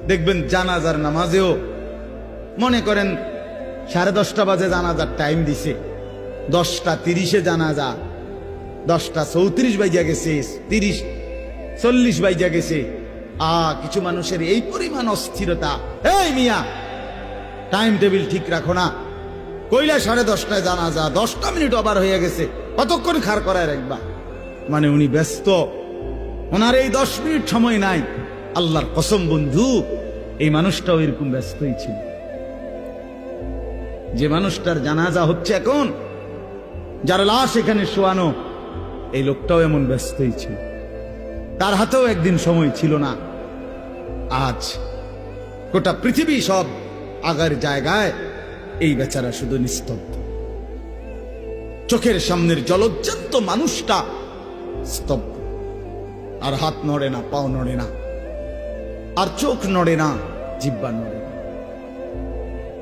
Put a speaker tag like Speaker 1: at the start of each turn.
Speaker 1: দেখবেন জানাজার নামাজেও মনে করেন 10:30 বাজে জানাজার টাইম দিছে, 10:30 জানাজা, 10:34 বাইজা গেছে, 30-40 বাইজা গেছে। কিছু মানুষের এই পরিমাণ অস্থিরতা, এই মিয়া টাইম টেবিল ঠিক রাখো না, কইলা 10:30টায় জানাজা, 10টা মিনিট ওভার হয়ে গেছে, কতক্ষণ খাড় করায় রাখবা? মানে উনি ব্যস্ত, ওনার এই 10 মিনিট সময় নাই। আল্লাহর কসম বন্ধু, এই মানুষটাও এরকম ব্যস্তই ছিল। যে মানুষটার জানাজা হচ্ছে এখন, যার লাশ এখানে শোয়ানো, এই লোকটাও এমন ব্যস্তই ছিল। তার হাতেও একদিন সময় ছিল না। আজ গোটা পৃথিবী সব আগার জায়গায়, এই বেচারা শুধু নিস্তব্ধ। চোখের সামনের জলজ্জান্ত মানুষটা স্তব্ধ, আর হাত নড়ে না, পাও নড়ে না, আর চোখ নড়ে না, জিহ্বা নড়ে না।